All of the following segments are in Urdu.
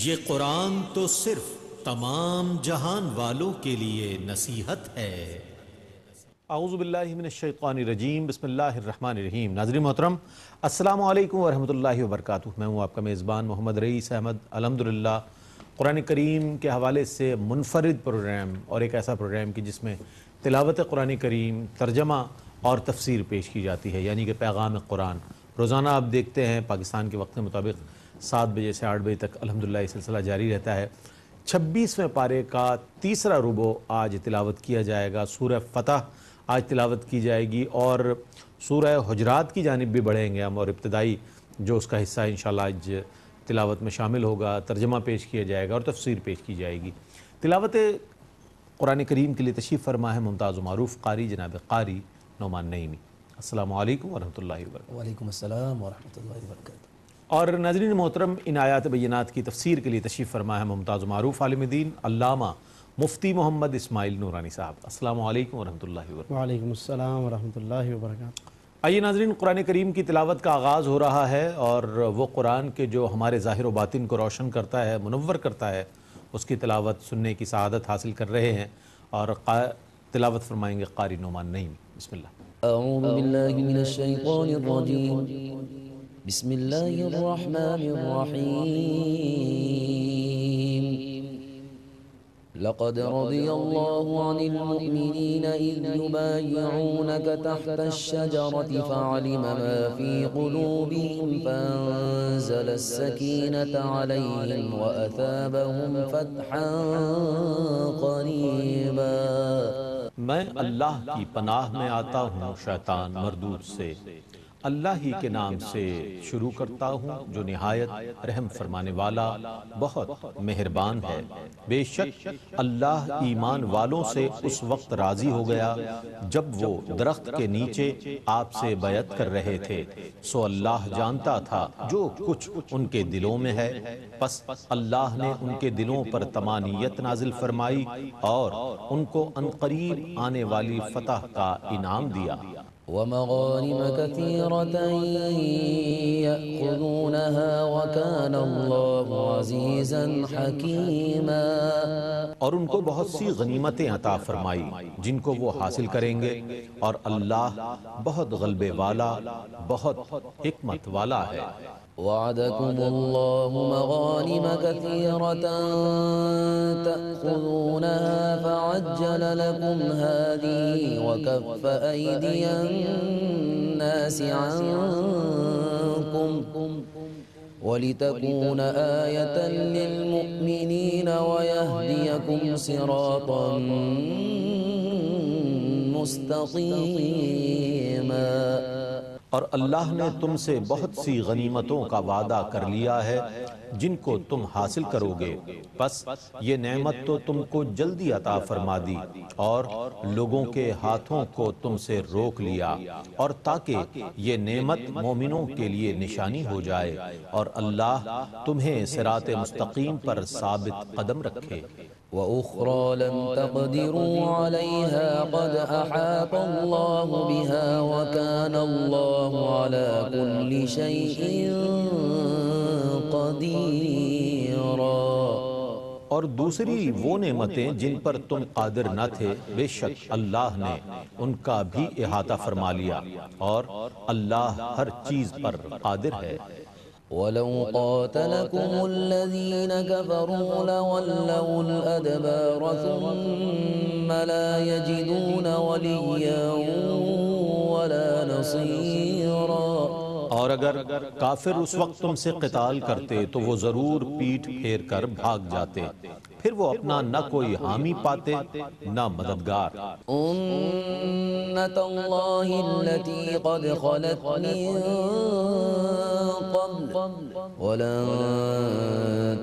یہ قرآن تو صرف تمام جہان والوں کے لیے نصیحت ہے۔ اعوذ باللہ من الشیطان الرجیم، بسم اللہ الرحمن الرحیم۔ ناظرین محترم، السلام علیکم ورحمۃ اللہ وبرکاتہ۔ میں ہوں آپ کا میزبان محمد رئیس احمد۔ الحمدللہ قرآن کریم کے حوالے سے منفرد پروگرام، اور ایک ایسا پروگرام کہ جس میں تلاوت قرآن کریم، ترجمہ اور تفسیر پیش کی جاتی ہے، یعنی کہ پیغام قرآن۔ روزانہ آپ دیکھتے ہیں پاکستان کے وقت کے مطابق 7 بجے سے 8 بجے تک الحمدللہ یہ سلسلہ جاری رہتا ہے۔ 26ویں پارے کا تیسرا ربع آج تلاوت کیا جائے گا۔ سورہ فتح آج تلاوت کی جائے گی، اور سورہ حجرات کی جانب بھی بڑھیں گے ہم، اور ابتدائی جو اس کا حصہ انشاءاللہ آج تلاوت میں شامل ہوگا، ترجمہ پیش کیا جائے گا اور تفسیر پیش کی جائے گی۔ تلاوت قرآن کریم کے لیے تشریف فرما ہے ممتاز و معروف قاری جناب قاری نعمان نعیمی۔ السلام علیکم ورحمۃ اللہ وبرکاتہ۔ وعلیکم السلام ورحمۃ اللہ وبرکاتہ۔ اور ناظرین محترم، ان آیات بینات کی تفسیر کے لیے تشریف فرما ہے ممتاز و معروف عالم دین علامہ مفتی محمد اسماعیل نورانی صاحب۔ السلام علیکم ورحمۃ اللہ وبرکاتہ۔ وعلیکم السلام ورحمۃ اللہ وبرکاتہ۔ آئیے ناظرین، قرآن کریم کی تلاوت کا آغاز ہو رہا ہے، اور وہ قرآن کے جو ہمارے ظاہر و باطن کو روشن کرتا ہے، منور کرتا ہے، اس کی تلاوت سننے کی سعادت حاصل کر رہے ہیں، اور تلاوت فرمائیں گے قاری نعمان نعیمی۔ بسم اللہ۔ اعوذ باللہ من الشیطان الرجیم، بسم اللہ الرحمن الرحیم۔ لقد رضی اللہ عن المؤمنین اذ یبایعونک تحت الشجرة فعلم ما فی قلوبهم فانزل السکینة علیہم وأثابهم فتحا قریبا۔ میں اللہ کی پناہ میں آتا ہوں شیطان مردود سے۔ اللہ ہی کے نام سے شروع کرتا ہوں جو نہایت رحم فرمانے والا بہت مہربان ہے۔ بے شک اللہ ایمان والوں سے اس وقت راضی ہو گیا جب وہ درخت کے نیچے آپ سے بیعت کر رہے تھے، سو اللہ جانتا تھا جو کچھ ان کے دلوں میں ہے، پس اللہ نے ان کے دلوں پر طمانینت نازل فرمائی اور ان کو عنقریب آنے والی فتح کا انعام دیا۔ ومغانم كثيرة يأخذونها وكان الله عزيزا حكيما۔ اور ان کو بہت سی غنیمتیں عطا فرمائی جن کو وہ حاصل کریں گے، اور اللہ بہت غلبے والا، بہت حکمت والا ہے۔ وعدكم الله مغانم كثيرة تأخذونها فعجل لكم هذه وكف أيدي الناس عنكم ولتكون آية للمؤمنين ويهديكم صراطا مستقيما۔ اور اللہ نے تم سے بہت سی غنیمتوں کا وعدہ کر لیا ہے جن کو تم حاصل کرو گے، پس یہ نعمت تو تم کو جلدی عطا فرما دی، اور لوگوں کے ہاتھوں کو تم سے روک لیا، اور تاکہ یہ نعمت مومنوں کے لیے نشانی ہو جائے، اور اللہ تمہیں صراط مستقیم پر ثابت قدم رکھے۔ وَأُخْرَى لَمْ تَقْدِرُوا عَلَيْهَا قَدْ أَحَاطَ اللَّهُ بِهَا وَكَانَ اللَّهُ عَلَى كُلِّ شَيْءٍ قَدِيرًا۔ اور دوسری وہ نعمتیں جن پر تم قادر نہ تھے، بے شک اللہ نے ان کا بھی احاطہ فرما لیا، اور اللہ ہر چیز پر قادر ہے۔ وَلَوْ قَاتَلَكُمُ الَّذِينَ كَفَرُوا لَوَلَّوُا الْأَدْبَارَ ثُمَّ لَا يَجِدُونَ وَلِيًّا وَلَا نَصِيرًا۔ اور اگر کافر اس وقت تم سے قتال کرتے تو وہ ضرور پیٹھ پھیر کر بھاگ جاتے، پھر وہ اپنا نہ کوئی حامی پاتے نہ مددگار۔ سُنَّتَ اللَّهِ الَّتِي قَدْ خَلَتْ مِن قَبْلُ وَلَن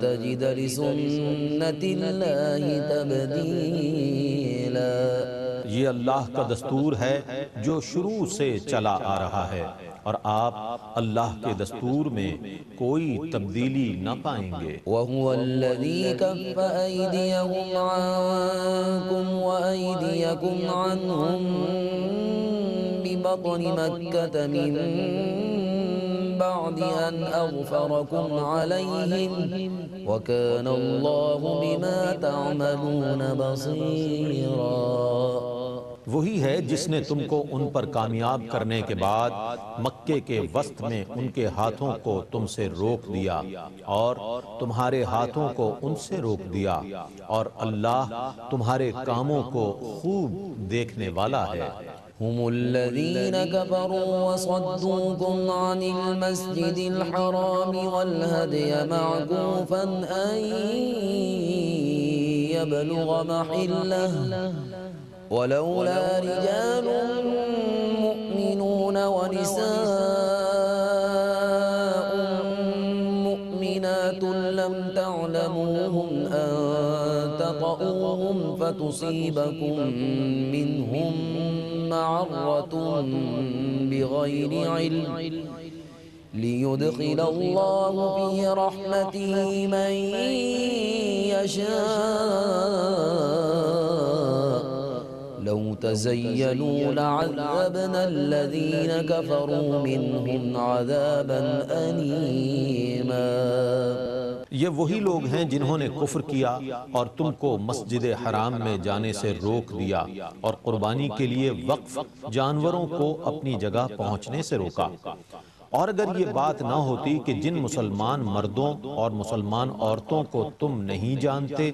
تَجِدَ لِسُنَّتِ اللَّهِ تَبْدِيلًا۔ یہ اللہ کا دستور ہے جو شروع سے چلا آ رہا ہے، اور آپ اللہ کے دستور میں کوئی تبدیلی نہ پائیں گے۔ وَهُوَ الَّذِي كَفَّ أَيْدِيَهُمْ عَنكُمْ وَأَيْدِيَكُمْ عَنْهُمْ بِبَطْنِ مَكَّةَ مِن بعد أن أغفركم عليهم وكان الله بما تعملون بصيرا۔ وہی ہے جس نے تم کو ان پر کامیاب کرنے کے بعد مکے کے وسط میں ان کے ہاتھوں کو تم سے روک دیا اور تمہارے ہاتھوں کو ان سے روک دیا، اور اللہ تمہارے کاموں کو خوب دیکھنے والا ہے۔ هم الذين كفروا وصدوكم عن المسجد الحرام والهدي معكوفا أن يبلغ محله ولولا رجال مؤمنون ونساء مؤمنات لم تعلموهم أن تطؤوهم فتصيبكم منهم معرة بغير علم ليدخل الله في رحمته من يشاء لو تزينوا لعذبنا الذين كفروا منهم عذابا أليما۔ یہ وہی لوگ ہیں جنہوں نے کفر کیا اور تم کو مسجد حرام میں جانے سے روک دیا اور قربانی کے لیے وقف جانوروں کو اپنی جگہ پہنچنے سے روکا۔ اور اگر یہ بات نہ ہوتی کہ جن مسلمان مردوں اور مسلمان عورتوں کو تم نہیں جانتے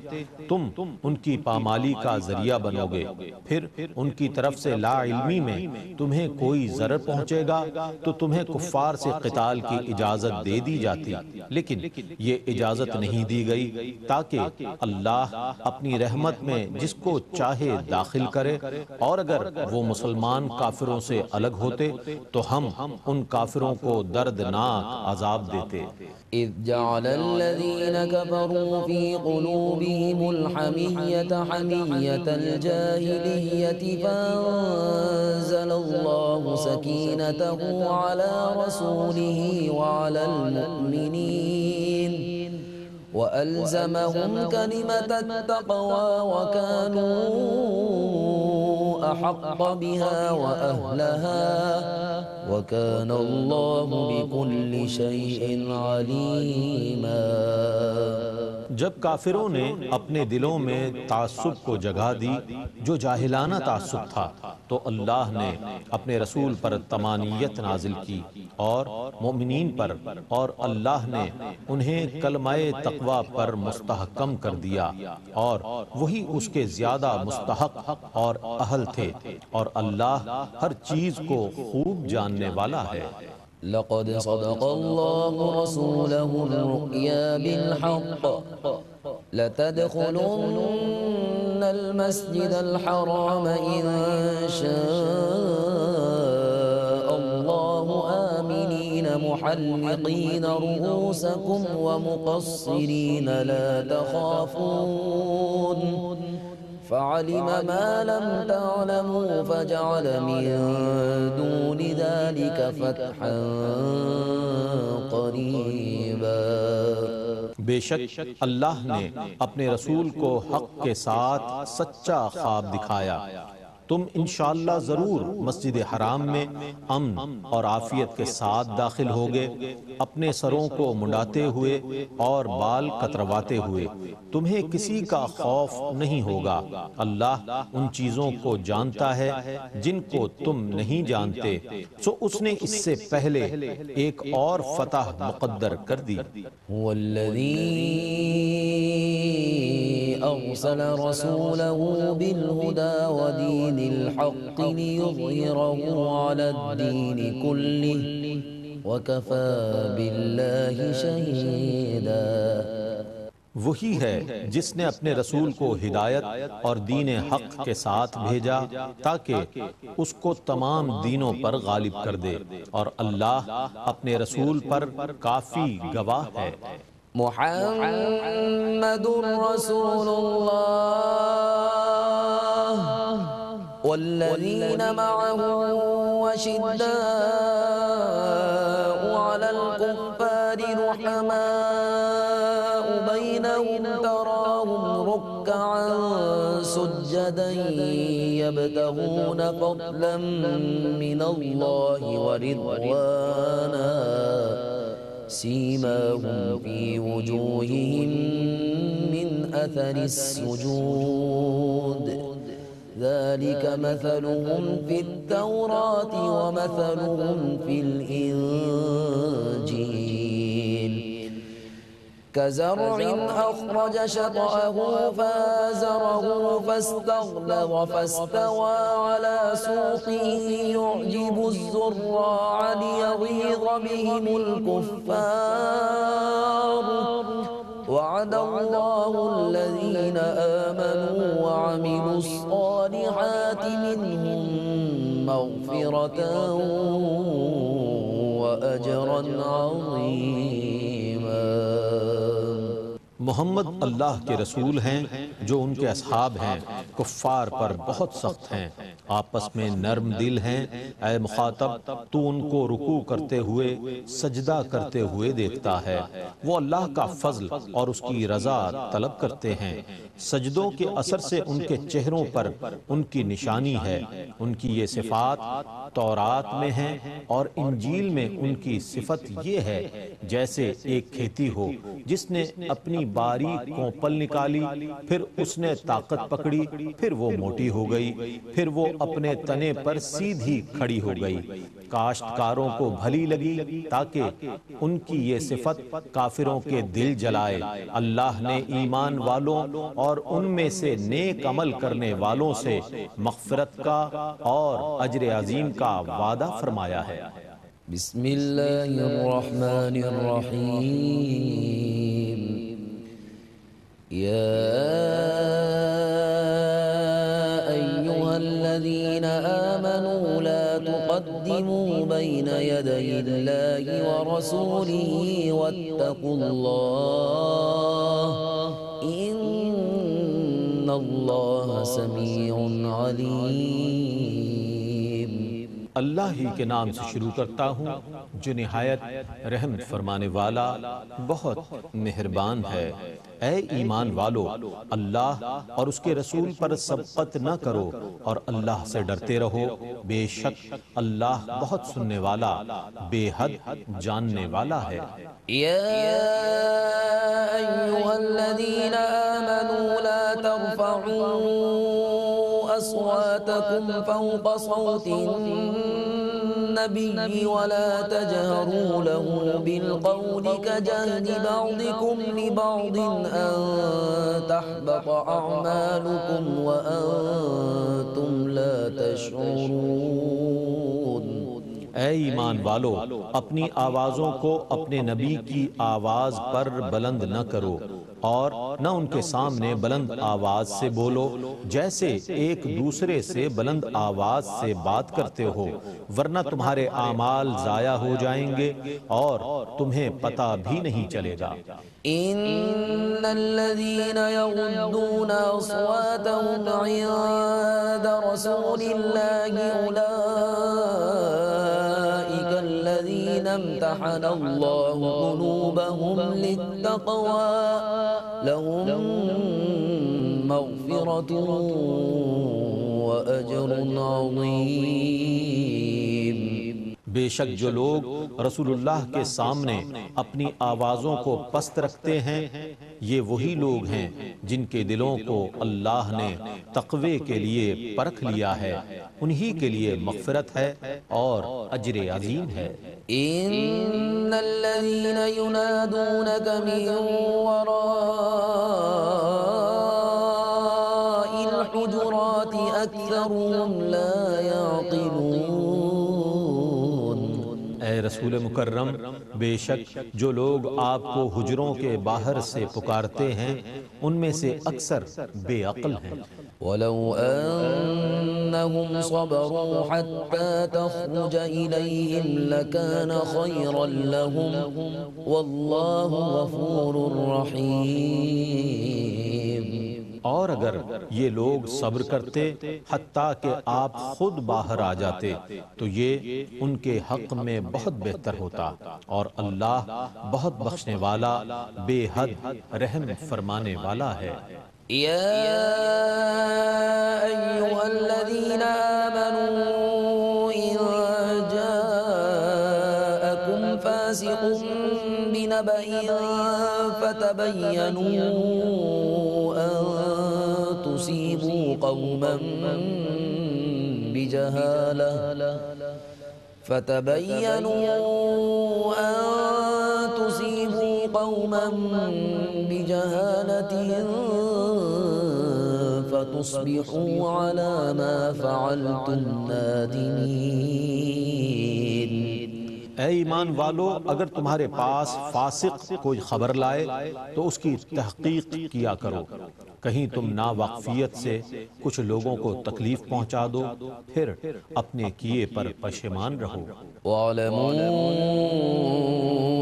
تم ان کی پامالی کا ذریعہ بنو گے، پھر ان کی طرف سے لا علمی میں تمہیں کوئی ضرر پہنچے گا تو تمہیں کفار سے قتال کی اجازت دے دی جاتی، لیکن یہ اجازت نہیں دی گئی تاکہ اللہ اپنی رحمت میں جس کو چاہے داخل کرے، اور اگر وہ مسلمان کافروں سے الگ ہوتے تو ہم ان کافروں کو دردناک عذاب دیتے۔ اذ جعل الذين كفروا في قلوبهم الحمية حمية الجاهلية فأنزل الله سكينته على رسوله وعلى المؤمنين وألزمهم كلمة التقوى وكانوا أحق بها وأهلها وكان الله بكل شيء عليما۔ جب کافروں نے اپنے دلوں میں تعصب کو جگہ دی جو جاہلانہ تعصب تھا تو اللہ نے اپنے رسول پر طمانیت نازل کی اور مومنین پر، اور اللہ نے انہیں کلمہ تقوی پر مستحکم کر دیا اور وہی اس کے زیادہ مستحق اور اہل تھے، اور اللہ ہر چیز کو خوب جاننے والا ہے۔ لقد صدق الله رسوله الرؤيا بالحق لتدخلن المسجد الحرام إن شاء الله آمنين محلقين رؤوسكم ومقصرين لا تخافون فعلم ما لم تعلموا فجعل من دون ذلك فتحا قریبا۔ بے شک اللہ نے اپنے رسول کو حق کے ساتھ سچا خواب دکھایا، تم انشاءاللہ ضرور مسجد حرام میں امن اور عافیت کے ساتھ داخل ہوگے، اپنے سروں کو منڈاتے ہوئے اور بال کترواتے ہوئے، تمہیں کسی کا خوف نہیں ہوگا۔ اللہ ان چیزوں کو جانتا ہے جن کو تم نہیں جانتے، سو اس نے اس سے پہلے ایک اور فتح مقدر کر دی۔ هو الذي أرسل رسوله بالهدى ودين الحق ليظهره على الدين كله وكفى بالله شهيدا۔ وہی ہے جس نے اپنے رسول کو ہدایت اور دین حق کے ساتھ بھیجا تاکہ اس کو تمام دینوں پر غالب کر دے، اور اللہ اپنے رسول پر کافی گواہ ہے۔ محمد رسول اللہ والذین معه وشداء على الكفار رحماء بينهم تراهم ركعا سجدا يبتغون فضلا من الله ورضوانا سيماهم في وجوههم من أثر السجود ذلك مثلهم في التوراة ومثلهم في الإنجيل كزرع أخرج شطأه فآزره فاستغلظ فاستوى على سوقه يعجب الزراع ليغيظ بهم الكفار وعد الله الذين آمنوا وعملوا الصالحات منهم مغفرة وأجرا عظيما۔ محمد اللہ کے رسول ہیں جو ان کے اصحاب ہیں، کفار پر بہت سخت ہیں، آپس میں نرم دل ہیں۔ اے مخاطب تو ان کو رکوع کرتے ہوئے سجدہ کرتے ہوئے دیکھتا ہے، وہ اللہ کا فضل اور اس کی رضا طلب کرتے ہیں۔ سجدوں کے اثر سے ان کے چہروں پر ان کی نشانی ہے، ان کی یہ صفات تورات میں ہیں اور انجیل میں ان کی صفت یہ ہے جیسے ایک کھیتی ہو جس نے اپنی باریک کونپل نکالی، پھر اس نے طاقت پکڑی، پھر وہ موٹی ہو گئی، پھر وہ اپنے تنے پر سیدھی کھڑی ہو گئی۔ کاشتکاروں کو بھلی لگی تاکہ ان کی یہ صفت کافروں کے دل جلائے۔ اللہ نے ایمان والوں اور ان میں سے نیک عمل کرنے والوں سے مغفرت کا اور اجر عظیم کا وعدہ فرمایا ہے۔ بسم اللہ الرحمن الرحیم۔ یا ایہا الذین آمنوا لا تقدموا بین یدی اللہ ورسولہ واتقوا اللہ ان اللہ سمیع علیم۔ اللہ ہی کے نام سے شروع کرتا ہوں جو نہایت رحم فرمانے والا بہت مہربان ہے۔ اے ایمان والو، اللہ اور اس کے رسول پر سبقت نہ کرو اور اللہ سے ڈرتے رہو، بے شک اللہ بہت سننے والا بے حد جاننے والا ہے۔ یا ایہا الذین آمنوا لا ترفعوا أصواتكم فوق صوت النبي ولا تجهروا له بالقول كجهر بعضكم لبعض أن تحبط أعمالكم وأنتم لا تشعرون۔ اے ایمان والو، اپنی آوازوں کو اپنے نبی کی آواز پر بلند نہ کرو اور نہ ان کے سامنے بلند آواز سے بولو جیسے ایک دوسرے سے بلند آواز سے بات کرتے ہو، ورنہ تمہارے اعمال ضائع ہو جائیں گے اور تمہیں پتہ بھی نہیں چلے گا۔ ان الذين يغضون اصواتهم عند رسول الله اولئك الذين امتحن الله قلوبهم للتقوى لهم مغفرة وأجر عظيم۔ بے شک جو لوگ رسول اللہ کے سامنے اپنی آوازوں کو پست رکھتے ہیں یہ وہی لوگ ہیں جن کے دلوں کو اللہ نے تقوی کے لیے پرکھ لیا ہے، انہی کے لیے مغفرت ہے اور اجر عظیم ہے۔ ان الذين ينادونك من وراء الحجرات اكثرهم لا يعقلون۔ اے رسول مکرم، بے شک جو لوگ آپ کو حجروں کے باہر سے پکارتے ہیں ان میں سے اکثر بے عقل ہیں۔ ولو أنهم صبروا حتى تخرج إليهم لكان خيرا لهم والله غفور رحيم۔ اور اگر یہ لوگ صبر کرتے حتیٰ کہ آپ خود باہر آ جاتے تو یہ ان کے حق میں بہت بہتر ہوتا، اور اللہ بہت بخشنے والا بے حد رحم فرمانے والا ہے۔ يا أيها الذين آمنوا إن جاءكم فاسق بنبأ فتبينوا أن تصيبوا قوما بجهالة فتصبحوا على ما فعلتم نادمين۔ اے ایمان والو، اگر تمہارے پاس فاسق کوئی خبر لائے تو اس کی تحقیق کیا کرو، کہیں تم ناواقفیت سے کچھ لوگوں کو تکلیف پہنچا دو، پھر اپنے کیے پر پشیمان رہو۔ وَاعْلَمُوا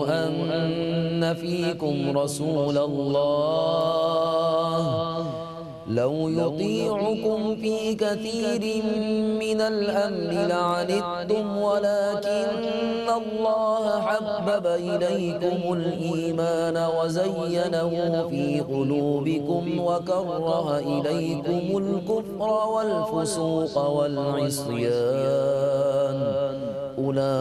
أَنَّ فِيكُمْ رَسُولَ اللَّهِ لَوْ يُطِيعُكُمْ فِي كَثِيرٍ مِّنَ الْأَمْرِ لَعَنِتُّمْ وَلَكِنَّ اللَّهَ حَبَّبَ إِلَيْكُمُ الْإِيمَانَ وَزَيَّنَهُ فِي قُلُوبِكُمْ وَكَرَّهَ إِلَيْكُمُ الْكُفْرَ وَالْفُسُوقَ وَالْعِصْيَانَ أُولَئِكَ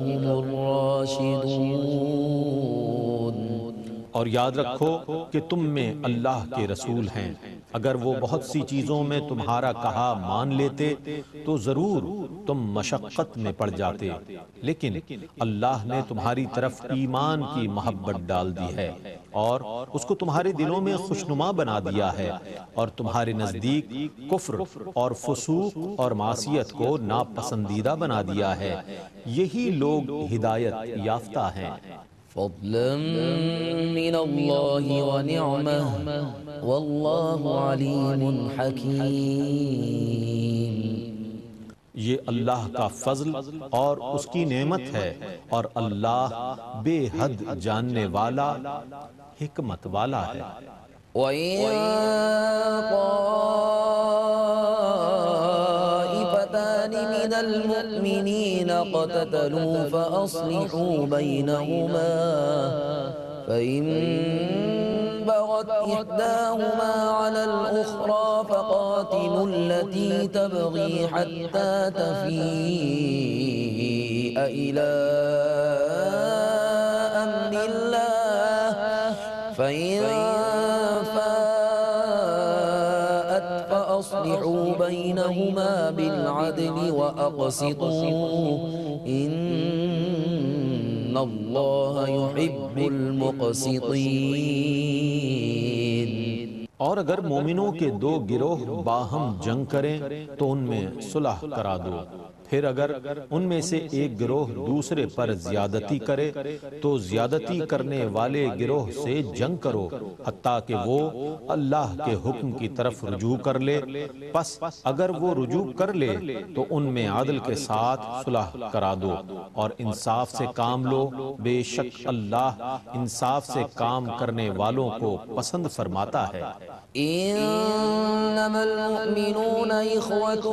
هُمُ الرَّاشِدُونَ۔ اور یاد رکھو کہ تم میں اللہ کے رسول ہیں، اگر وہ بہت سی چیزوں میں تمہارا کہا مان لیتے تو ضرور تم مشقت میں پڑ جاتے، لیکن اللہ نے تمہاری طرف ایمان کی محبت ڈال دی ہے اور اس کو تمہارے دلوں میں خوشنما بنا دیا ہے، اور تمہارے نزدیک کفر اور فسوق اور معصیت کو ناپسندیدہ بنا دیا ہے۔ یہی لوگ ہدایت یافتہ ہیں۔ فضلا من اللہ ونعمہ واللہ علیم حکیم۔ یہ اللہ کا فضل اور اس کی نعمت ہے، اور اللہ بے حد جاننے والا، حکمت والا ہے۔ وَإِن طَائِفَتَانِ مِنَ الْمُؤْمِنِينَ اقْتَتَلُوا فَأَصْلِحُوا بَيْنَهُمَا فَإِن بَغَتْ إِحْدَاهُمَا عَلَى الْأُخْرَى فَقَاتِلُوا الَّتِي تَبْغِي حَتَّى تَفِيءَ إِلَى أَمْرِ اللَّهِ فَإِن فَأَصْلِحُوا بَيْنَهُمَا بِالْعَدْلِ وَأَقْسِطُوا إِنَّ اللَّهَ يُحِبُّ الْمُقْسِطِينَ۔ اور اگر مومنوں کے دو گروہ باہم جنگ کریں تو ان میں صلح کرا دو، پھر اگر ان میں سے ایک گروہ دوسرے پر زیادتی کرے تو زیادتی کرنے والے گروہ سے جنگ کرو حتیٰ کہ وہ اللہ کے حکم کی طرف رجوع کر لے، پس اگر وہ رجوع کر لے تو ان میں عدل کے ساتھ صلح کرا دو اور انصاف سے کام لو، بے شک اللہ انصاف سے کام کرنے والوں کو پسند فرماتا ہے۔ انما المؤمنون اخوة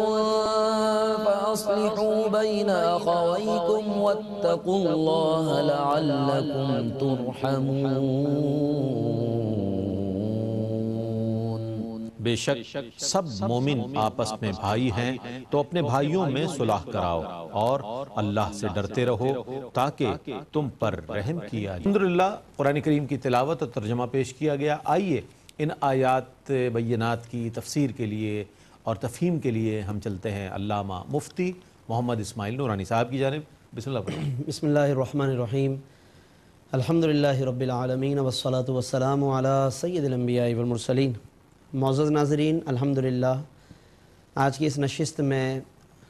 فاصلحوا بين اخويكم واتقوا الله لعلكم ترحمون۔ بے شک سب مومن آپس میں بھائی ہیں تو اپنے بھائیوں میں صلح کراؤ اور اللہ سے ڈرتے رہو تاکہ تم پر رحم کیا جائے۔ الحمدللہ قرآن کریم کی تلاوت اور ترجمہ پیش کیا گیا۔ آئیے ان آیات بینات کی تفسیر کے لیے اور تفہیم کے لیے ہم چلتے ہیں علامہ مفتی محمد اسماعیل نورانی صاحب کی جانب۔ بسم اللہ پڑھیں۔ بسم اللہ الرحمن الرحیم۔ الحمدللہ رب العالمین والصلاة والسلام علی سید الانبیاء والمرسلین۔ معزز ناظرین، الحمدللہ آج کی اس نشست میں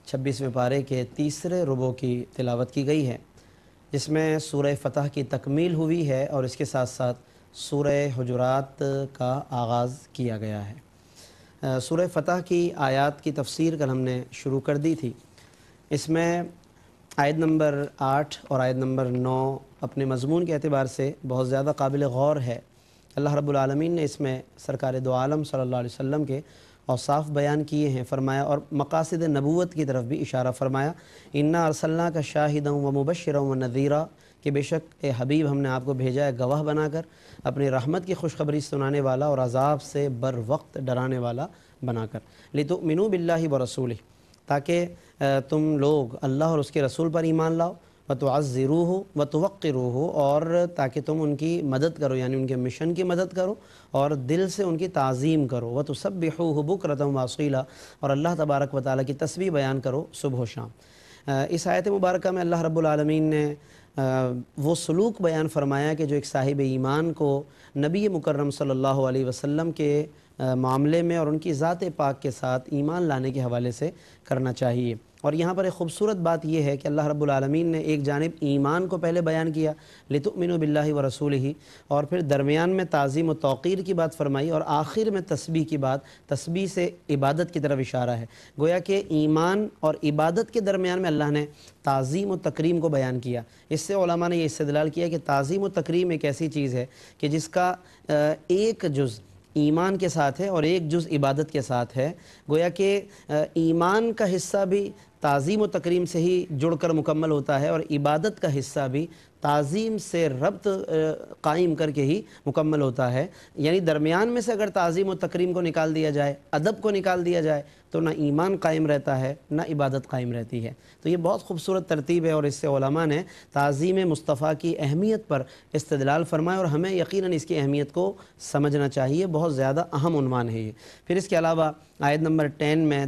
26ویں پارے کے تیسرے ربع کی تلاوت کی گئی ہے، جس میں سورہ فتح کی تکمیل ہوئی ہے اور اس کے ساتھ ساتھ سورہ حجرات کا آغاز کیا گیا ہے۔ سورہ فتح کی آیات کی تفسیر کل ہم نے شروع کر دی تھی۔ اس میں آیت نمبر 8 اور آیت نمبر 9 اپنے مضمون کے اعتبار سے بہت زیادہ قابل غور ہے۔ اللہ رب العالمین نے اس میں سرکار دو عالم صلی اللہ علیہ وسلم کے اوصاف بیان کیے ہیں، فرمایا، اور مقاصد نبوت کی طرف بھی اشارہ فرمایا۔ اِنَّا أَرْسَلْنَاكَ شَاهِدًا وَمُبَشِّرًا وَنَذِيرًا، کہ بے شک اے حبیب ہم نے آپ کو بھیجا ہے گواہ بنا کر، اپنی رحمت کی خوشخبری سنانے والا اور عذاب سے بر وقت ڈرانے والا بنا کر، لِتُؤْمِنُوا بِاللَّهِ وَرَسُولِهِ، تاکہ تم لوگ اللہ اور اس کے رسول پر ایمان لاؤ، وَتُعَزِّرُوهُ وَتُوَقِّرُوهُ، اور تاکہ تم ان کی مدد کرو، یعنی ان کے مشن کی مدد کرو اور دل سے ان کی تعظیم کرو، وَتُسَبِّحُوهُ بُكْرَةً وَأَصِيلًا، اور اللہ تبارک و تعالیٰ کی تسبیح بیان کرو صبح و شام۔ اس آیت مبارکہ میں اللہ رب العالمین نے وہ سلوک بیان فرمایا کہ جو ایک صاحب ایمان کو نبی مکرم صلی اللہ علیہ وسلم کے معاملے میں اور ان کی ذات پاک کے ساتھ ایمان لانے کے حوالے سے کرنا چاہیے۔ اور یہاں پر ایک خوبصورت بات یہ ہے کہ اللہ رب العالمین نے ایک جانب ایمان کو پہلے بیان کیا، لِتُؤْمِنُوا بِاللَّهِ وَرَسُولِهِ، اور پھر درمیان میں تعظیم و توقیر کی بات فرمائی، اور آخر میں تسبیح کی بات، تسبیح سے عبادت کی طرف اشارہ ہے۔ گویا کہ ایمان اور عبادت کے درمیان میں اللہ نے تعظیم و تکریم کو بیان کیا۔ اس سے علماء نے یہ استدلال کیا کہ تعظیم و تکریم ایک ایسی چیز ہے کہ جس کا ایک جز ایمان کے ساتھ ہے اور ایک جز عبادت کے ساتھ ہے۔ گویا کہ ایمان کا حصہ بھی تعظیم و تکریم سے ہی جڑ کر مکمل ہوتا ہے، اور عبادت کا حصہ بھی تعظیم سے ربط قائم کر کے ہی مکمل ہوتا ہے۔ یعنی درمیان میں سے اگر تعظیم و تکریم کو نکال دیا جائے، ادب کو نکال دیا جائے، تو نہ ایمان قائم رہتا ہے نہ عبادت قائم رہتی ہے۔ تو یہ بہت خوبصورت ترتیب ہے، اور اس سے علماء نے تعظیم مصطفیٰ کی اہمیت پر استدلال فرمایا، اور ہمیں یقیناً اس کی اہمیت کو سمجھنا چاہیے، بہت زیادہ اہم عنوان ہے یہ۔ پھر اس کے علاوہ آیت نمبر 10 میں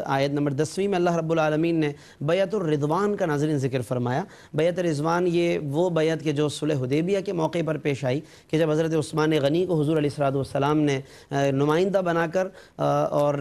آیت نمبر 10ویں میں اللہ رب العالمین نے بیعت الرضوان کا ناظرین ذکر فرمایا۔ بیعت رضوان یہ وہ بیعت کہ جو صلح حدیبیہ کے موقع پر پیش آئی، کہ جب حضرت عثمان غنی کو حضور علیہ السلام نے نمائندہ بنا کر اور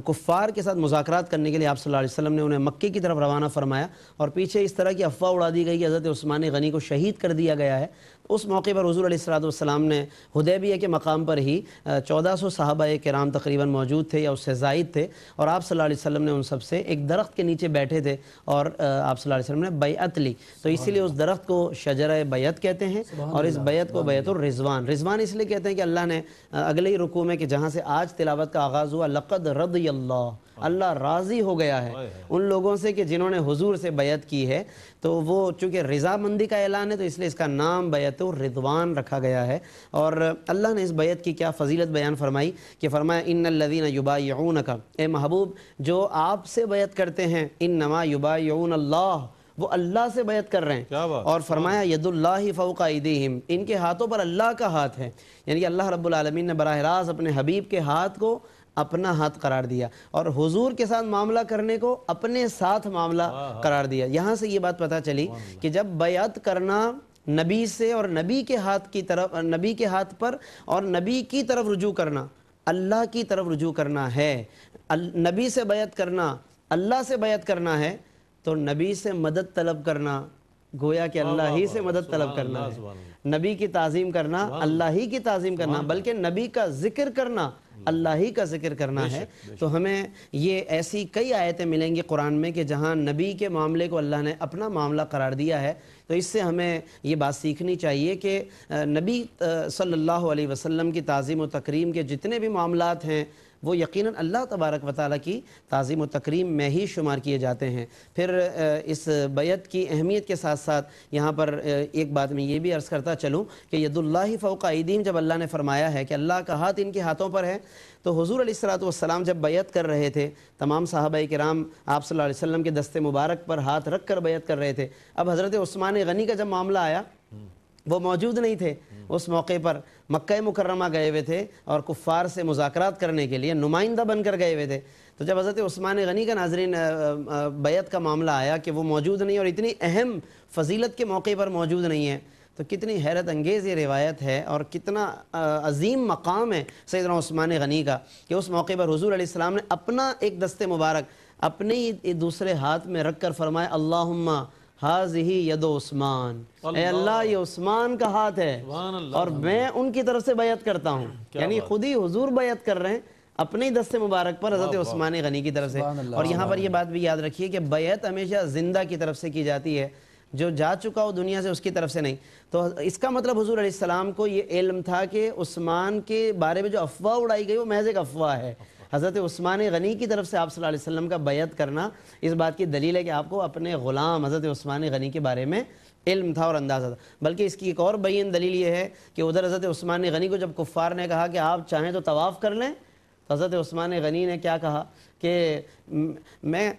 کفار کے ساتھ مذاکرات کرنے کے لیے آپ صلی اللہ علیہ وسلم نے انہیں مکے کی طرف روانہ فرمایا، اور پیچھے اس طرح کی افواہ اڑا دی گئی کہ حضرت عثمان غنی کو شہید کر دیا گیا ہے۔ اس موقع پر حضور علیہ السلام نے حدیبیہ کے مقام پر ہی 1400 صحابہ کرام تقریباً موجود تھے یا اس سے زائد تھے، اور آپ صلی اللہ علیہ وسلم نے ان سب سے ایک درخت کے نیچے بیٹھے تھے، اور آپ صلی اللہ علیہ وسلم نے بیعت لی۔ تو اسی لیے اس درخت کو شجرہ بیعت کہتے ہیں، اور اس بیعت کو بیعت الرضوان، رضوان اس لیے کہتے ہیں کہ اللہ نے اگلے ہی رکوع میں کہ جہاں سے آج تلاوت کا آغاز ہوا، لقد رضی اللہ راضی ہو گیا ہے ان لوگوں سے کہ جنہوں نے حضور سے بیعت کی ہے۔ تو وہ چونکہ رضا مندی کا اعلان ہے، تو اس لیے اس کا نام بیعت الرضوان رکھا گیا ہے۔ اور اللہ نے اس بیعت کی کیا فضیلت بیان فرمائی کہ فرمایا ان الذین یبایعونک، اے محبوب جو آپ سے بیعت کرتے ہیں، انما یبایعون اللہ، وہ اللہ سے بیعت کر رہے ہیں، اور فرمایا ید اللہ فوق ایدیہم، ان کے ہاتھوں پر اللہ کا ہاتھ ہے، یعنی کہ اللہ رب العالمین نے براہ راست اپنے حبیب کے ہاتھ کو اپنا ہاتھ قرار دیا، اور حضور کے ساتھ معاملہ کرنے کو اپنے ساتھ معاملہ قرار دیا۔ یہاں سے یہ بات پتہ چلی کہ جب بیعت کرنا نبی سے اور نبی کے ہاتھ کی طرف، نبی کے ہاتھ پر اور نبی کی طرف رجوع کرنا، اللہ کی طرف رجوع کرنا ہے، نبی سے بیعت کرنا، اللہ سے بیعت کرنا ہے، تو نبی سے مدد طلب کرنا گویا کہ اللہ ہی سے مدد طلب کرنا ہے، نبی کی تعظیم کرنا اللہ ہی کی تعظیم کرنا، بلکہ نبی کا ذکر کرنا اللہ ہی کا ذکر کرنا ہے۔ تو ہمیں یہ ایسی کئی آیتیں ملیں گی قرآن میں کہ جہاں نبی کے معاملے کو اللہ نے اپنا معاملہ قرار دیا ہے۔ تو اس سے ہمیں یہ بات سیکھنی چاہیے کہ نبی صلی اللہ علیہ وسلم کی تعظیم و تکریم کے جتنے بھی معاملات ہیں وہ یقیناً اللہ تبارک و تعالیٰ کی تعظیم و تکریم میں ہی شمار کیے جاتے ہیں۔ پھر اس بیعت کی اہمیت کے ساتھ ساتھ یہاں پر ایک بات میں یہ بھی عرض کرتا چلوں کہ ید اللہ فوق ایدیہم جب اللہ نے فرمایا ہے کہ اللہ کا ہاتھ ان کے ہاتھوں پر ہے، تو حضور علیہ السلام جب بیعت کر رہے تھے، تمام صحابہ کرام آپ صلی اللہ علیہ وسلم کے دست مبارک پر ہاتھ رکھ کر بیعت کر رہے تھے۔ اب حضرت عثمان غنی کا جب معاملہ آیا، وہ موجود نہیں تھے اس موقع پر، مکہ مکرمہ گئے ہوئے تھے اور کفار سے مذاکرات کرنے کے لیے نمائندہ بن کر گئے ہوئے تھے۔ تو جب حضرت عثمان غنی کا ناظرین بیعت کا معاملہ آیا کہ وہ موجود نہیں اور اتنی اہم فضیلت کے موقع پر موجود نہیں ہے، تو کتنی حیرت انگیز یہ روایت ہے اور کتنا عظیم مقام ہے سیدنا عثمان غنی کا کہ اس موقع پر حضور علیہ السلام نے اپنا ایک دست مبارک اپنے ہی دوسرے ہاتھ میں رکھ کر فرمایا اللہم ہاذہ ید عثمان، اے اللہ یہ عثمان کا ہاتھ ہے اور میں ان کی طرف سے بیعت کرتا ہوں۔ یعنی خود ہی حضور بیعت کر رہے ہیں اپنے ہی دست مبارک پر حضرت عثمان غنی کی طرف سے۔ اور یہاں پر یہ بات بھی یاد رکھیے کہ بیعت ہمیشہ زندہ کی طرف سے کی جاتی ہے، جو جا چکا ہو دنیا سے اس کی طرف سے نہیں۔ تو اس کا مطلب حضور علیہ السلام کو یہ علم تھا کہ عثمان کے بارے میں جو افواہ اڑائی گئی وہ محض ایک افواہ ہے، حضرت عثمان غنی کی طرف سے آپ صلی اللہ علیہ وسلم کا بیعت کرنا اس بات کی دلیل ہے کہ آپ کو اپنے غلام حضرت عثمان غنی کے بارے میں علم تھا اور اندازہ تھا۔ بلکہ اس کی ایک اور بین دلیل یہ ہے کہ ادھر حضرت عثمان غنی کو جب کفار نے کہا کہ آپ چاہیں تو طواف کر لیں، تو حضرت عثمان غنی نے کیا کہا کہ میں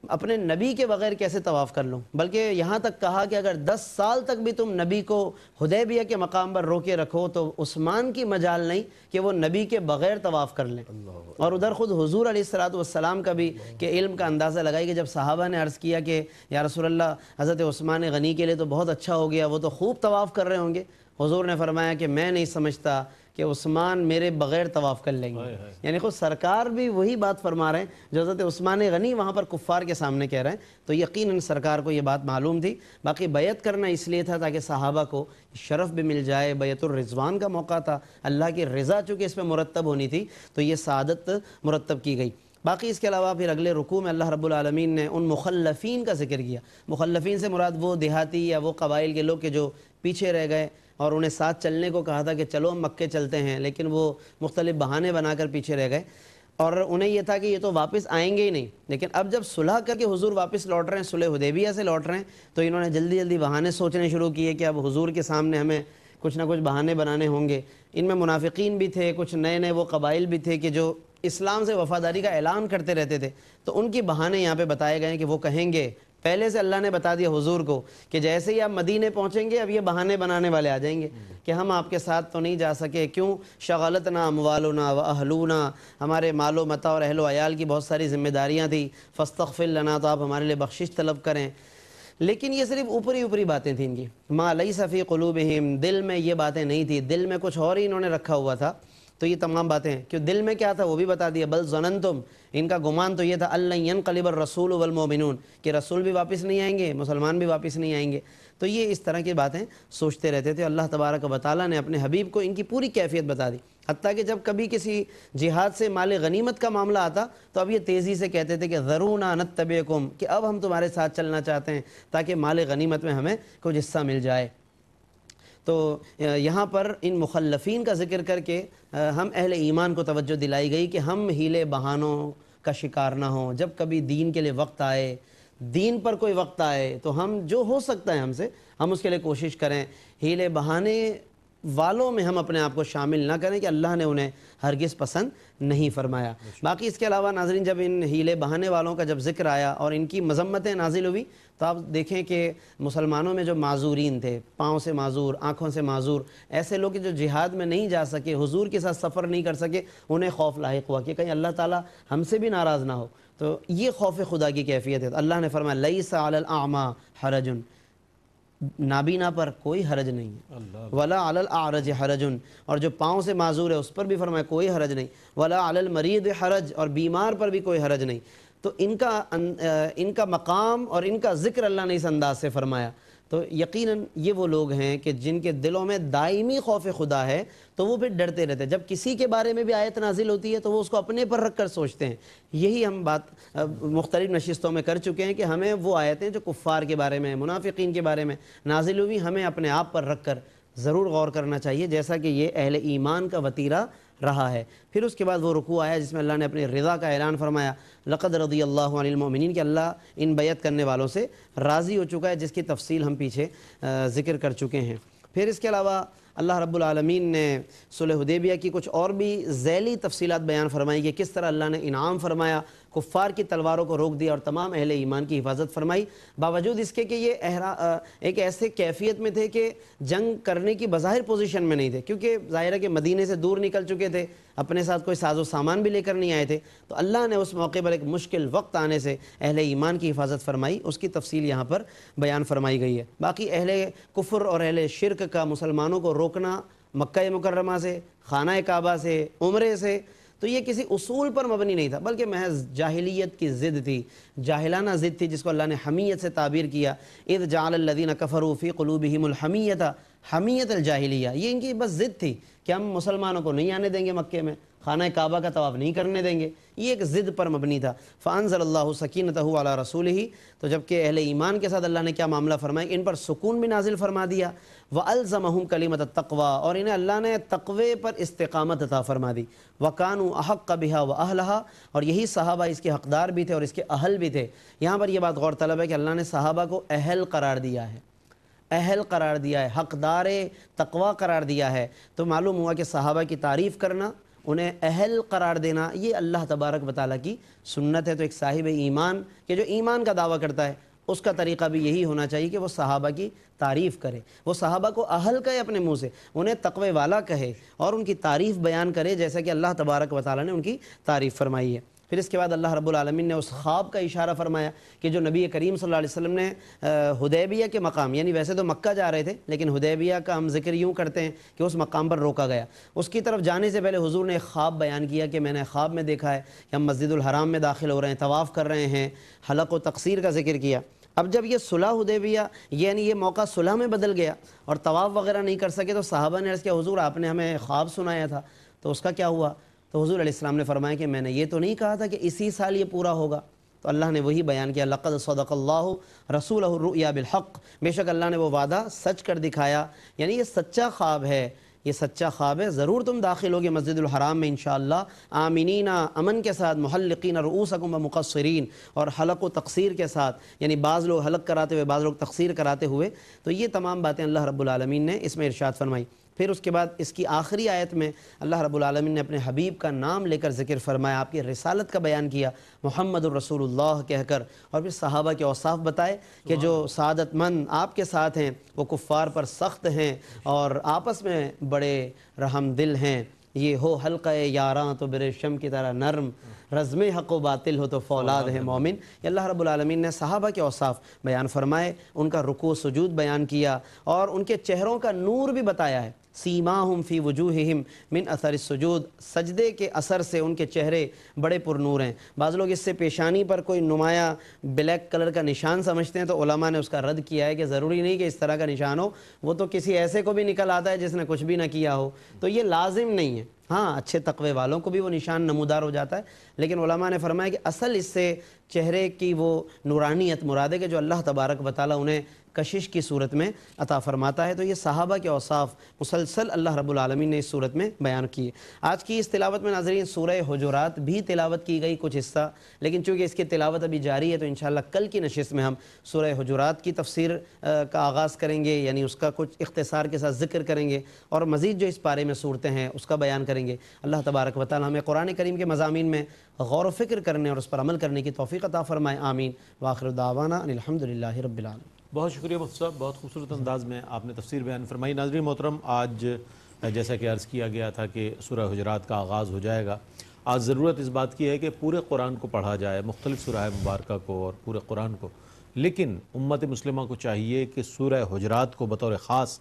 اپنے نبی کے بغیر کیسے طواف کر لوں، بلکہ یہاں تک کہا کہ اگر 10 سال تک بھی تم نبی کو حدیبیہ کے مقام پر روکے رکھو تو عثمان کی مجال نہیں کہ وہ نبی کے بغیر طواف کر لیں۔ اور ادھر خود حضور علیہ السلام کا بھی کہ علم کا اندازہ لگائی کہ جب صحابہ نے عرض کیا کہ یا رسول اللہ حضرت عثمان غنی کے لیے تو بہت اچھا ہو گیا، وہ تو خوب طواف کر رہے ہوں گے، حضور نے فرمایا کہ میں نہیں سمجھتا کہ عثمان میرے بغیر طواف کر لیں گے۔ یعنی خود سرکار بھی وہی بات فرما رہے ہیں جو حضرت عثمان غنی وہاں پر کفار کے سامنے کہہ رہے ہیں، تو یقیناً سرکار کو یہ بات معلوم تھی۔ باقی بیعت کرنا اس لیے تھا تاکہ صحابہ کو شرف بھی مل جائے، بیعت الرضوان کا موقع تھا، اللہ کی رضا چونکہ اس پہ مرتب ہونی تھی تو یہ سعادت مرتب کی گئی۔ باقی اس کے علاوہ پھر اگلے رکوع میں اللہ رب العالمین نے ان مخلفین کا ذکر کیا۔ مخلفین سے مراد وہ دیہاتی یا وہ قبائل کے لوگ کہ جو پیچھے رہ گئے اور انہیں ساتھ چلنے کو کہا تھا کہ چلو ہم مکے چلتے ہیں، لیکن وہ مختلف بہانے بنا کر پیچھے رہ گئے اور انہیں یہ تھا کہ یہ تو واپس آئیں گے ہی نہیں۔ لیکن اب جب صلح کر کے حضور واپس لوٹ رہے ہیں، صلح حدیبیہ سے لوٹ رہے ہیں، تو انہوں نے جلدی جلدی بہانے سوچنے شروع کیے کہ اب حضور کے سامنے ہمیں کچھ نہ کچھ بہانے بنانے ہوں گے۔ ان میں منافقین بھی تھے، کچھ نئے نئے وہ قبائل بھی تھے کہ جو اسلام سے وفاداری کا اعلان کرتے رہتے تھے، تو ان کی بہانے یہاں پہ بتائے گئے ہیں کہ وہ کہیں گے، پہلے سے اللہ نے بتا دیا حضور کو کہ جیسے ہی آپ مدینے پہنچیں گے اب یہ بہانے بنانے والے آ جائیں گے کہ ہم آپ کے ساتھ تو نہیں جا سکے، کیوں شغلتنا اموالنا و اہلونا، ہمارے مال و متاع اور اہل و عیال کی بہت ساری ذمہ داریاں تھیں، فاستغفر لنا، تو آپ ہمارے لیے بخشش طلب کریں۔ لیکن یہ صرف اوپری باتیں تھیں ان کی، ما لیس فی قلوبہم، دل میں یہ باتیں نہیں تھی، دل میں کچھ اور ہی انہوں نے رکھا ہوا تھا۔ تو یہ تمام باتیں ہیں کہ دل میں کیا تھا وہ بھی بتا دیا، بل ظننتم، ان کا گمان تو یہ تھا، اللہ ینقلب الرسول والمؤمنون، کہ رسول بھی واپس نہیں آئیں گے، مسلمان بھی واپس نہیں آئیں گے۔ تو یہ اس طرح کی باتیں سوچتے رہتے تھے۔ اللہ تبارک و تعالیٰ نے اپنے حبیب کو ان کی پوری کیفیت بتا دی، حتیٰ کہ جب کبھی کسی جہاد سے مال غنیمت کا معاملہ آتا تو اب یہ تیزی سے کہتے تھے کہ ذرونا نتبعکم، کہ اب ہم تمہارے ساتھ چلنا چاہتے ہیں تاکہ مال غنیمت میں ہمیں کچھ حصہ مل جائے۔ تو یہاں پر ان مخلفین کا ذکر کر کے ہم اہل ایمان کو توجہ دلائی گئی کہ ہم ہیلے بہانوں کا شکار نہ ہوں۔ جب کبھی دین کے لیے وقت آئے، دین پر کوئی وقت آئے، تو ہم جو ہو سکتا ہے ہم سے، ہم اس کے لیے کوشش کریں۔ ہیلے بہانے والوں میں ہم اپنے آپ کو شامل نہ کریں کہ اللہ نے انہیں ہرگز پسند نہیں فرمایا۔ باقی اس کے علاوہ ناظرین، جب ان ہیلے بہانے والوں کا جب ذکر آیا اور ان کی مذمتیں نازل ہوئی تو آپ دیکھیں کہ مسلمانوں میں جو معذورین تھے، پاؤں سے معذور، آنکھوں سے معذور، ایسے لوگ جو جہاد میں نہیں جا سکے، حضور کے ساتھ سفر نہیں کر سکے، انہیں خوف لاحق ہوا کہ کہیں اللہ تعالیٰ ہم سے بھی ناراض نہ ہو۔ تو یہ خوف خدا کی کیفیت ہے۔ تو اللہ نے فرمایا لیس علی الاعمی حرج، نابینا پر کوئی حرج نہیں ہے، ولا علی الاعرج حرج، اور جو پاؤں سے معذور ہے اس پر بھی فرمایا کوئی حرج نہیں، ولا علی المریض حرج، اور بیمار پر بھی کوئی حرج نہیں۔ تو ان کا مقام اور ان کا ذکر اللہ نے اس انداز سے فرمایا۔ تو یقیناً یہ وہ لوگ ہیں کہ جن کے دلوں میں دائمی خوف خدا ہے، تو وہ پھر ڈرتے رہتے ہیں۔ جب کسی کے بارے میں بھی آیت نازل ہوتی ہے تو وہ اس کو اپنے پر رکھ کر سوچتے ہیں۔ یہی ہم بات مختلف نشستوں میں کر چکے ہیں کہ ہمیں وہ آیتیں جو کفار کے بارے میں، منافقین کے بارے میں نازل ہوئی، ہمیں اپنے آپ پر رکھ کر ضرور غور کرنا چاہیے، جیسا کہ یہ اہل ایمان کا وتیرہ رہا ہے۔ پھر اس کے بعد وہ رکوع آیا جس میں اللہ نے اپنی رضا کا اعلان فرمایا، لقد رضی اللہ عن المؤمنین، کہ اللہ ان بیعت کرنے والوں سے راضی ہو چکا ہے، جس کی تفصیل ہم پیچھے ذکر کر چکے ہیں۔ پھر اس کے علاوہ اللہ رب العالمین نے صلح حدیبیہ کی کچھ اور بھی ذیلی تفصیلات بیان فرمائی کہ کس طرح اللہ نے انعام فرمایا، کفار کی تلواروں کو روک دیا اور تمام اہل ایمان کی حفاظت فرمائی، باوجود اس کے کہ یہ ایک ایسے کیفیت میں تھے کہ جنگ کرنے کی بظاہر پوزیشن میں نہیں تھے، کیونکہ ظاہر ہے کہ مدینے سے دور نکل چکے تھے، اپنے ساتھ کوئی ساز و سامان بھی لے کر نہیں آئے تھے۔ تو اللہ نے اس موقع پر ایک مشکل وقت آنے سے اہل ایمان کی حفاظت فرمائی، اس کی تفصیل یہاں پر بیان فرمائی گئی ہے۔ باقی اہل کفر اور اہل شرک کا مسلمانوں کو روکنا مکہ مکرمہ سے، خانہ کعبہ سے، عمرے سے، تو یہ کسی اصول پر مبنی نہیں تھا، بلکہ محض جاہلیت کی ضد تھی، جاہلانہ ضد تھی، جس کو اللہ نے حمیت سے تعبیر کیا، اذ جعل الذین کفروا فی قلوبہم الحمیۃ، حمیت الجاہلیہ، یہ ان کی بس ضد تھی کہ ہم مسلمانوں کو نہیں آنے دیں گے مکے میں، خانہ کعبہ کا طواف نہیں کرنے دیں گے. یہ ایک ضد پر مبنی تھا. فانزل اللہ سکینتہ علی رسولہ، تو جب کہ اہل ایمان کے ساتھ اللہ نے کیا معاملہ فرمایا کہ ان پر سکون بھی نازل فرما دیا. وَأَلْزَمَهُمْ كَلِمَةَ التَّقْوَى، اور انہیں اللہ نے تقوی پر استقامت عطا فرما دی. وَكَانُوا أَحَقَّ بِهَا وَأَهْلَهَا، اور یہی صحابہ اس کے حقدار بھی تھے اور اس کے اہل بھی تھے. یہاں پر یہ بات غور طلب ہے کہ اللہ نے صحابہ کو اہل قرار دیا ہے، اہل قرار دیا ہے، حقدار تقوی قرار دیا ہے. تو معلوم ہوا کہ صحابہ کی تعریف کرنا، انہیں اہل قرار دینا، یہ اللہ تبارک و تعالیٰ کی سنت ہے. تو ایک صاحب ایمان کہ جو ایمان کا دعویٰ کرتا ہے اس کا طریقہ بھی یہی ہونا چاہیے کہ وہ صحابہ کی تعریف کرے، وہ صحابہ کو اہل کہے اپنے منہ سے، انہیں تقوی والا کہے اور ان کی تعریف بیان کرے جیسا کہ اللہ تبارک و تعالیٰ نے ان کی تعریف فرمائی ہے. پھر اس کے بعد اللہ رب العالمین نے اس خواب کا اشارہ فرمایا کہ جو نبی کریم صلی اللہ علیہ وسلم نے حدیبیہ کے مقام، یعنی ویسے تو مکہ جا رہے تھے لیکن حدیبیہ کا ہم ذکر یوں کرتے ہیں کہ اس مقام پر روکا گیا. اس کی طرف جانے سے پہلے حضور نے ایک خواب بیان کیا کہ میں نے خواب میں دیکھا ہے کہ ہم مسجد الحرام میں داخل ہو رہے ہیں، طواف کر رہے ہیں، حلق و تقصیر کا ذکر کیا. اب جب یہ صلح حدیبیہ یعنی یہ موقع صلح میں بدل گیا اور طواف وغیرہ نہیں کر سکے تو صحابہ نے عرض کیا حضور آپ نے ہمیں خواب سنایا تھا تو اس کا کیا ہوا؟ تو حضور علیہ السلام نے فرمایا کہ میں نے یہ تو نہیں کہا تھا کہ اسی سال یہ پورا ہوگا. تو اللہ نے وہی بیان کیا لقد صدق اللہ رسولہ الرؤیا بالحق، بے شک اللہ نے وہ وعدہ سچ کر دکھایا، یعنی یہ سچا خواب ہے، یہ سچا خواب ہے. ضرور تم داخل ہوگے مسجد الحرام میں انشاءاللہ آمینین، امن کے ساتھ، محلقین رؤوسکم ومقصرین، اور حلق و تقصیر کے ساتھ، یعنی بعض لوگ حلق کراتے ہوئے بعض لوگ تقصیر کراتے ہوئے. تو یہ تمام باتیں اللہ رب العالمین نے اس میں ارشاد فرمائی. پھر اس کے بعد اس کی آخری آیت میں اللہ رب العالمین نے اپنے حبیب کا نام لے کر ذکر فرمایا، آپ کی رسالت کا بیان کیا محمد الرسول اللہ کہہ کر، اور پھر صحابہ کے اوصاف بتائے کہ جو سعادت مند آپ کے ساتھ ہیں وہ کفار پر سخت ہیں اور آپس میں بڑے رحم دل ہیں. یہ ہو حلقہ یاراں تو برشم کی طرح نرم، رزم حق و باطل ہو تو فولاد ہے مومن. یہ اللہ رب العالمین نے صحابہ کے اوصاف بیان فرمائے، ان کا رکوع سجود بیان کیا اور ان کے چہروں کا نور بھی بتایا ہے. سیماہم فی وجوہہم من اثر السجود، سجدے کے اثر سے ان کے چہرے بڑے پر نور ہیں. بعض لوگ اس سے پیشانی پر کوئی نمایاں بلیک کلر کا نشان سمجھتے ہیں، تو علماء نے اس کا رد کیا ہے کہ ضروری نہیں کہ اس طرح کا نشان ہو، وہ تو کسی ایسے کو بھی نکل آتا ہے جس نے کچھ بھی نہ کیا ہو، تو یہ لازم نہیں ہے. ہاں اچھے تقوی والوں کو بھی وہ نشان نمودار ہو جاتا ہے، لیکن علماء نے فرمایا کہ اصل اس سے چہرے کی وہ نورانیت مراد ہے کہ جو اللہ تبارک و تعالیٰ انہیں کشش کی صورت میں عطا فرماتا ہے. تو یہ صحابہ کے اوصاف مسلسل اللہ رب العالمین نے اس صورت میں بیان کیے. آج کی اس تلاوت میں ناظرین سورہ حجرات بھی تلاوت کی گئی کچھ حصہ، لیکن چونکہ اس کی تلاوت ابھی جاری ہے تو انشاءاللہ کل کی نشست میں ہم سورہ حجرات کی تفسیر کا آغاز کریں گے، یعنی اس کا کچھ اختصار کے ساتھ ذکر کریں گے اور مزید جو اس پارے میں صورتیں ہیں اس کا بیان کریں گے. اللہ تبارک و تعالی ہمیں قرآن کریم کے مضامین میں غور و فکر کرنے اور اس پر عمل کرنے کی توفیق عطا فرمائے. آمین. وآخر دعوانا ان الحمدللہ رب العالمین. بہت شکریہ مفتی صاحب، بہت خوبصورت انداز میں آپ نے تفسیر بیان فرمائی. ناظرین محترم، آج جیسا کہ عرض کیا گیا تھا کہ سورہ حجرات کا آغاز ہو جائے گا. آج ضرورت اس بات کی ہے کہ پورے قرآن کو پڑھا جائے، مختلف سورہ مبارکہ کو اور پورے قرآن کو، لیکن امت مسلمہ کو چاہیے کہ سورہ حجرات کو بطور خاص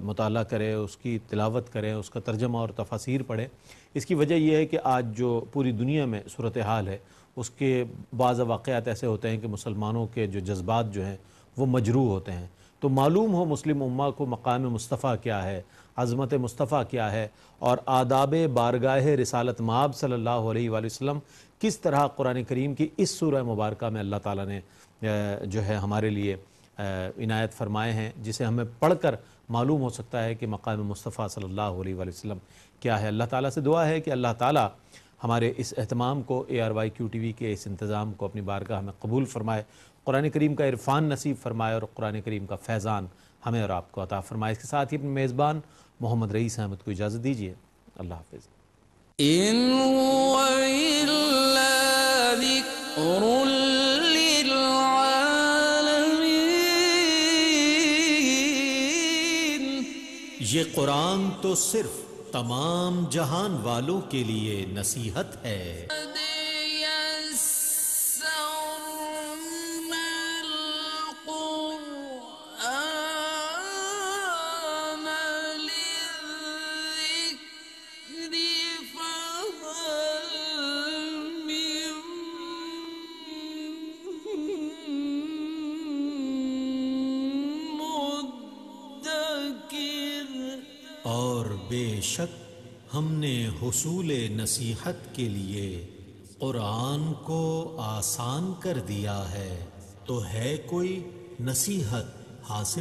مطالعہ کرے، اس کی تلاوت کریں، اس کا ترجمہ اور تفاسیر پڑھے. اس کی وجہ یہ ہے کہ آج جو پوری دنیا میں صورتحال ہے اس کے بعض واقعات ایسے ہوتے ہیں کہ مسلمانوں کے جو جذبات جو ہیں وہ مجروح ہوتے ہیں. تو معلوم ہو مسلم امہ کو مقام مصطفیٰ کیا ہے، عظمت مصطفیٰ کیا ہے، اور آداب بارگاہ رسالت مآب صلی اللہ علیہ وآلہ وسلم کس طرح قرآن کریم کی اس سورہ مبارکہ میں اللہ تعالیٰ نے جو ہے ہمارے لیے عنایت فرمائے ہیں، جسے ہمیں پڑھ کر معلوم ہو سکتا ہے کہ مقام مصطفیٰ صلی اللہ علیہ وآلہ وسلم کیا ہے. اللہ تعالیٰ سے دعا ہے کہ اللہ تعالیٰ ہمارے اس اہتمام کو، ARYQ TV کے اس انتظام کو اپنی بارگاہ میں قبول فرمائے، قرآن کریم کا عرفان نصیب فرمائے اور قرآن کریم کا فیضان ہمیں اور آپ کو عطا فرمائے. اس کے ساتھ ہی اپنے میزبان محمد رئیس احمد کو اجازت دیجیے. اللہ حافظ. إن هو إلا ذكر للعالمين. یہ قرآن تو صرف تمام جہان والوں کے لیے نصیحت ہے. اور بے شک ہم نے حصول نصیحت کے لیے قرآن کو آسان کر دیا ہے، تو ہے کوئی نصیحت حاصل